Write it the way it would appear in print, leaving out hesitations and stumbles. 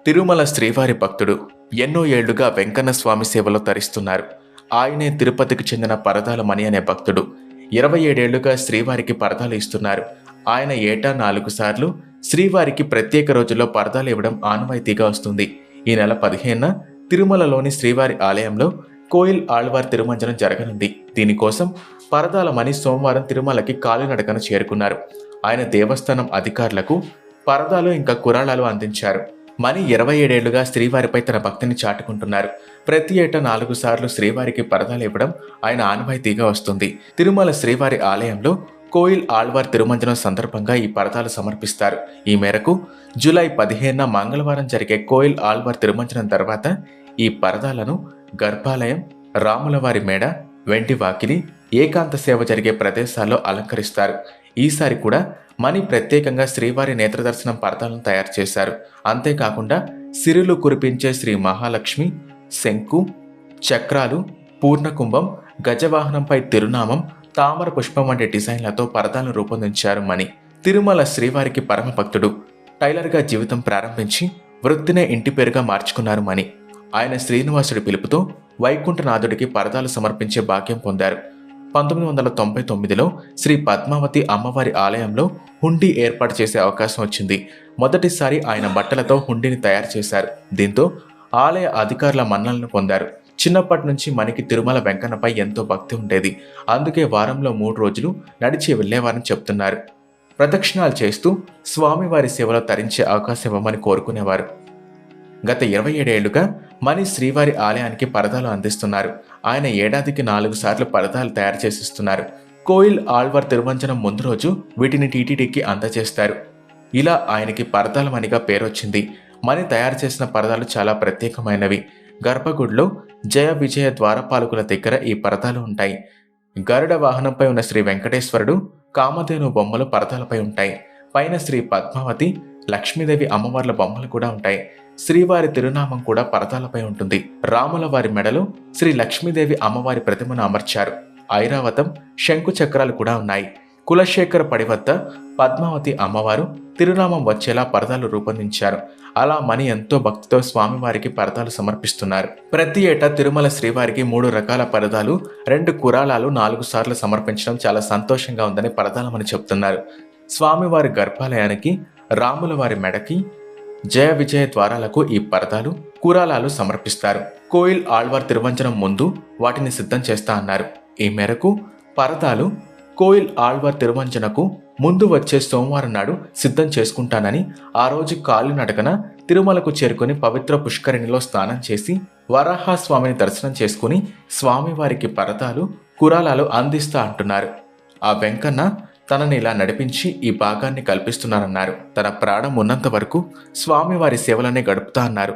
తిరుమల శ్రీవారి భక్తుడు. ఎన్నో ఏళ్లుగా వెంకన్న స్వామి సేవలో తరిస్తున్నారు. ఆయనే తిరుపతికి చెందిన పరదాల మణి అనే భక్తుడు. 27 ఏళ్లుగా శ్రీవారికి పరదాలు ఇస్తున్నారు. ఆయన ఏటా 4 సార్లు శ్రీవారికి ప్రత్యేక రోజుల్లో పరదాలు ఇవ్వడం ఆనవాయితీగా వస్తుంది. ఈ నెల 15న తిరుమలలోని శ్రీవారి ఆలయంలో కోయిల్ ఆళ్వార్ తిరుమంజనం జరగనుంది. దీనికోసం పరదాల మణి సోమవారం తిరుమలకి కాలినడకన చేరుకున్నారు. ఆయన దేవస్థానం అధికారులకు పరదాలు ఇంకా కురాళాలు అందించారు. మణి 27 ఏళ్లుగా శ్రీవారిపై తన భక్తిని చాటుకుంటున్నారు. ప్రతి ఏటా 4 సార్లు శ్రీవారికి పరదాలు ఇవ్వడం ఆయన ఆనవాయితీగా వస్తుంది. తిరుమల శ్రీవారి ఆలయంలో కోయిల్ ఆళ్వార్ తిరుమంజనం సందర్భంగా ఈ పరదాలు సమర్పిస్తారు. ఈ మేరకు జూలై 15న మంగళవారం జరిగే కోయిల్ ఆళ్వార్ తిరుమంజనం తర్వాత ఈ పరదాలను గర్భాలయం, రాములవారి మేడ, వెండి వాకిలి, ఏకాంత సేవ జరిగే ప్రదేశాల్లో అలంకరిస్తారు. ఈసారి కూడా మణి ప్రత్యేకంగా శ్రీవారి నేత్రదర్శనం పరదాలను తయారు చేశారు. అంతేకాకుండా సిరులు కురిపించే శ్రీ మహాలక్ష్మి, శంకు, చక్రాలు, పూర్ణకుంభం, గజవాహనంపై తిరునామం, తామర పుష్పం వంటి డిజైన్లతో పరదాలను రూపొందించారు మణి. తిరుమల శ్రీవారికి పరమ భక్తుడు. టైలర్గా జీవితం ప్రారంభించి వృత్తినే ఇంటి పేరుగా మార్చుకున్నారు మణి. ఆయన శ్రీనివాసుడి పిలుపుతో వైకుంఠనాథుడికి పరదాలు సమర్పించే భాగ్యం పొందారు. 1999లో శ్రీ పద్మావతి అమ్మవారి ఆలయంలో హుండీ ఏర్పాటు చేసే అవకాశం వచ్చింది. మొదటిసారి ఆయన బట్టలతో హుండీని తయారు చేశారు. దీంతో ఆలయ అధికారుల మన్ననలను పొందారు. చిన్నప్పటి నుంచి మనకి తిరుమల వెంకన్నపై ఎంతో భక్తి ఉండేది. అందుకే వారంలో 3 రోజులు నడిచి వెళ్లేవారని చెప్తున్నారు. ప్రదక్షిణాలు చేస్తూ స్వామివారి సేవలో తరించే అవకాశం ఇవ్వమని కోరుకునేవారు. గత 27 ఏళ్లుగా మణి శ్రీవారి ఆలయానికి పరదాలు అందిస్తున్నారు. ఆయన ఏడాదికి 4 సార్లు పరదాలు తయారు చేసిస్తున్నారు. కోయిల్ ఆళ్వార్ తిరుమంజనం ముందు రోజు వీటిని టీటీడీకి అందజేస్తారు. ఇలా ఆయనకి పరదాల మణిగా పేరొచ్చింది. మణి తయారు చేసిన పరదాలు చాలా ప్రత్యేకమైనవి. గర్భగుడిలో జయ విజయ ద్వారపాలకుల దగ్గర ఈ పరదాలు ఉంటాయి. గరుడ వాహనంపై ఉన్న శ్రీ వెంకటేశ్వరుడు, కామధేను బొమ్మలు పరదాలపై ఉంటాయి. పైన శ్రీ పద్మావతి, లక్ష్మీదేవి అమ్మవార్ల బొమ్మలు కూడా ఉంటాయి. శ్రీవారి తిరునామం కూడా పరదాలపై ఉంటుంది. రాముల వారి మెడలో శ్రీ లక్ష్మీదేవి అమ్మవారి ప్రతిమను అమర్చారు. ఐరావతం, శంకు చక్రాలు కూడా ఉన్నాయి. కులశేఖర పడి వద్ద పద్మావతి అమ్మవారు తిరునామం వచ్చేలా పరదాలు రూపొందించారు. అలా మణి ఎంతో భక్తితో స్వామివారికి పరదాలు సమర్పిస్తున్నారు. ప్రతి ఏటా తిరుమల శ్రీవారికి 3 రకాల పరదాలు, 2 కురాళాలు 4 సార్లు సమర్పించడం చాలా సంతోషంగా ఉందని పరదాలమని చెప్తున్నారు. స్వామివారి గర్భాలయానికి, రాముల వారి మెడకి, జయ విజయ ద్వారాలకు ఈ పరదాలు, కురాళాలు సమర్పిస్తారు. కోయిల్ ఆళ్వార్ తిరువంజనం ముందు వాటిని సిద్ధం చేస్తా అన్నారు. ఈ మేరకు పరదాలు కోయిల్ ఆళ్వార్ తిరువంజనకు ముందు వచ్చే సోమవారం నాడు సిద్ధం చేసుకుంటానని, ఆ రోజు కాలినడకన తిరుమలకు చేరుకుని పవిత్ర పుష్కరిణిలో స్నానం చేసి వరాహస్వామిని దర్శనం చేసుకుని స్వామివారికి పరదాలు, కురాళాలు అందిస్తా అంటున్నారు. ఆ వెంకన్న తనని ఇలా నడిపించి ఈ భాగాన్ని కల్పిస్తున్నారన్నారు. తన ప్రాణం ఉన్నంత వరకు స్వామివారి సేవలనే గడుపుతా అన్నారు.